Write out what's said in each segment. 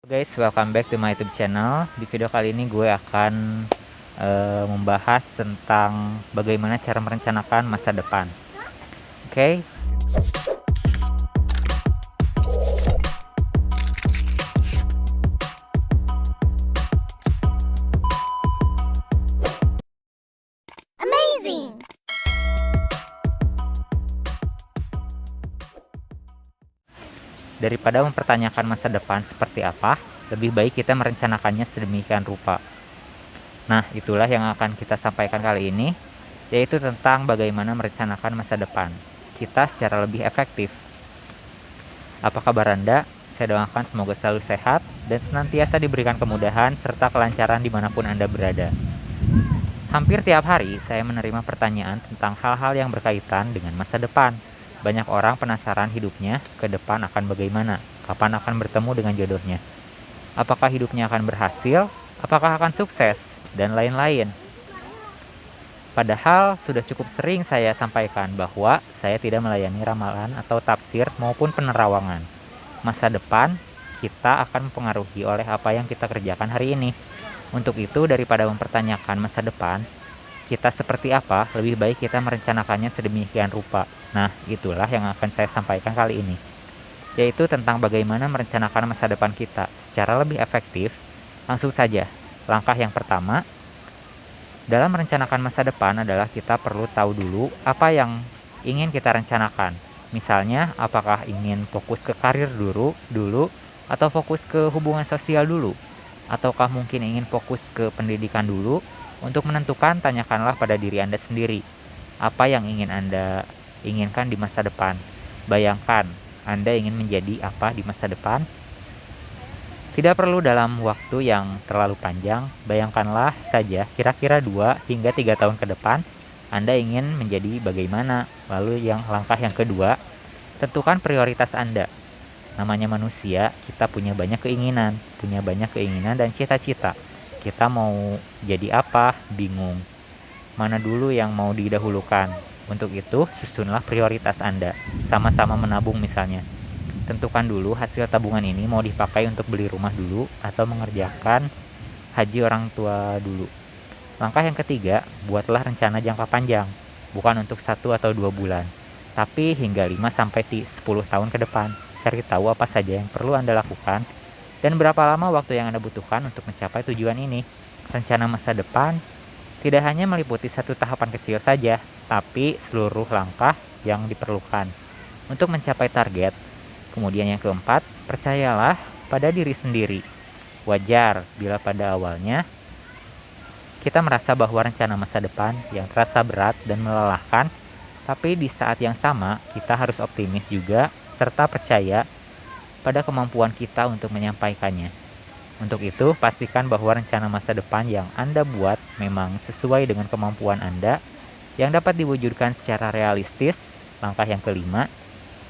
Guys, welcome back to my YouTube channel. Di video kali ini gue akan membahas tentang bagaimana cara merencanakan masa depan. Oke. Amazing! Daripada mempertanyakan masa depan seperti apa, lebih baik kita merencanakannya sedemikian rupa. Nah, itulah yang akan kita sampaikan kali ini, yaitu tentang bagaimana merencanakan masa depan kita secara lebih efektif. Apa kabar Anda? Saya doakan semoga selalu sehat dan senantiasa diberikan kemudahan serta kelancaran dimanapun Anda berada. Hampir tiap hari saya menerima pertanyaan tentang hal-hal yang berkaitan dengan masa depan. Banyak orang penasaran hidupnya ke depan akan bagaimana, kapan akan bertemu dengan jodohnya, apakah hidupnya akan berhasil, apakah akan sukses, dan lain-lain. Padahal sudah cukup sering saya sampaikan bahwa saya tidak melayani ramalan atau tafsir maupun penerawangan. Masa depan kita akan mempengaruhi oleh apa yang kita kerjakan hari ini. Untuk itu, daripada mempertanyakan masa depan kita seperti apa, lebih baik kita merencanakannya sedemikian rupa. Nah, itulah yang akan saya sampaikan kali ini, yaitu tentang bagaimana merencanakan masa depan kita secara lebih efektif. Langsung saja, langkah yang pertama dalam merencanakan masa depan adalah kita perlu tahu dulu apa yang ingin kita rencanakan. Misalnya, apakah ingin fokus ke karir dulu atau fokus ke hubungan sosial dulu, ataukah mungkin ingin fokus ke pendidikan dulu. Untuk menentukan, tanyakanlah pada diri Anda sendiri, apa yang ingin Anda inginkan di masa depan. Bayangkan, Anda ingin menjadi apa di masa depan? Tidak perlu dalam waktu yang terlalu panjang, bayangkanlah saja kira-kira 2 hingga 3 tahun ke depan, Anda ingin menjadi bagaimana. Lalu langkah yang kedua, tentukan prioritas Anda. Namanya manusia, kita punya banyak keinginan dan cita-cita. Kita mau jadi apa? Bingung. Mana dulu yang mau didahulukan? Untuk itu, susunlah prioritas Anda. Sama-sama menabung misalnya. Tentukan dulu hasil tabungan ini mau dipakai untuk beli rumah dulu atau mengerjakan haji orang tua dulu. Langkah yang ketiga, buatlah rencana jangka panjang. Bukan untuk 1 atau 2 bulan, tapi hingga 5-10 tahun ke depan. Cari tahu apa saja yang perlu Anda lakukan dan berapa lama waktu yang Anda butuhkan untuk mencapai tujuan ini. Rencana masa depan tidak hanya meliputi satu tahapan kecil saja, tapi seluruh langkah yang diperlukan untuk mencapai target. Kemudian yang keempat, percayalah pada diri sendiri. Wajar bila pada awalnya kita merasa bahwa rencana masa depan yang terasa berat dan melelahkan, tapi di saat yang sama kita harus optimis juga serta percaya pada kemampuan kita untuk menyampaikannya. Untuk itu, pastikan bahwa rencana masa depan yang Anda buat memang sesuai dengan kemampuan Anda yang dapat diwujudkan secara realistis. Langkah yang kelima,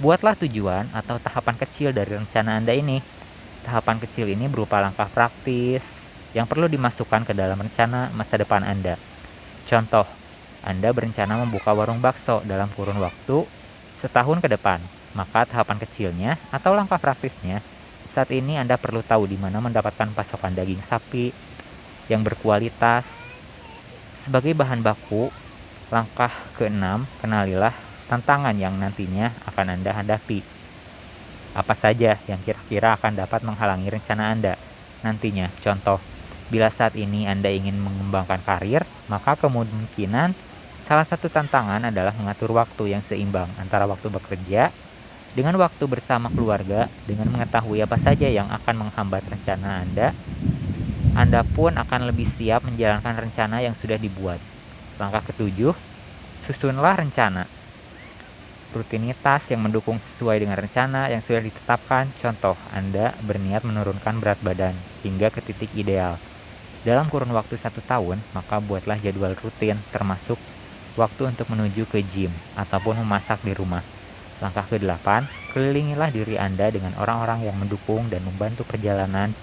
buatlah tujuan atau tahapan kecil dari rencana Anda ini. Tahapan kecil ini berupa langkah praktis yang perlu dimasukkan ke dalam rencana masa depan Anda. Contoh, Anda berencana membuka warung bakso dalam kurun waktu setahun ke depan. Maka tahapan kecilnya atau langkah praktisnya saat ini Anda perlu tahu di mana mendapatkan pasokan daging sapi yang berkualitas sebagai bahan baku. Langkah ke-6, kenalilah tantangan yang nantinya akan Anda hadapi. Apa saja yang kira-kira akan dapat menghalangi rencana Anda nantinya. Contoh, bila saat ini Anda ingin mengembangkan karir, maka kemungkinan salah satu tantangan adalah mengatur waktu yang seimbang antara waktu bekerja dengan waktu bersama keluarga. Dengan mengetahui apa saja yang akan menghambat rencana Anda pun akan lebih siap menjalankan rencana yang sudah dibuat. Langkah ke-7, susunlah rencana. Rutinitas yang mendukung sesuai dengan rencana yang sudah ditetapkan. Contoh, Anda berniat menurunkan berat badan hingga ke titik ideal dalam kurun waktu 1 tahun, maka buatlah jadwal rutin termasuk waktu untuk menuju ke gym ataupun memasak di rumah. Langkah ke-8, kelilingilah diri Anda dengan orang-orang yang mendukung dan membantu perjalanan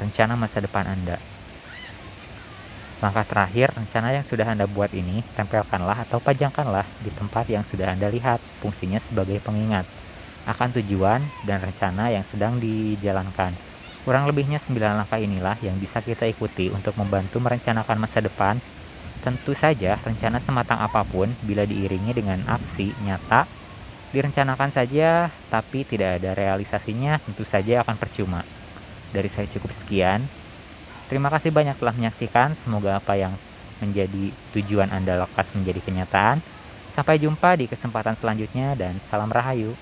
rencana masa depan Anda. Langkah terakhir, rencana yang sudah Anda buat ini, tempelkanlah atau pajangkanlah di tempat yang sudah Anda lihat. Fungsinya sebagai pengingat akan tujuan dan rencana yang sedang dijalankan. Kurang lebihnya 9 langkah inilah yang bisa kita ikuti untuk membantu merencanakan masa depan. Tentu saja, rencana sematang apapun bila diiringi dengan aksi nyata, direncanakan saja tapi tidak ada realisasinya tentu saja akan percuma. Dari saya cukup sekian. Terima kasih banyak telah menyaksikan. Semoga apa yang menjadi tujuan Anda lekas menjadi kenyataan. Sampai jumpa di kesempatan selanjutnya dan salam rahayu.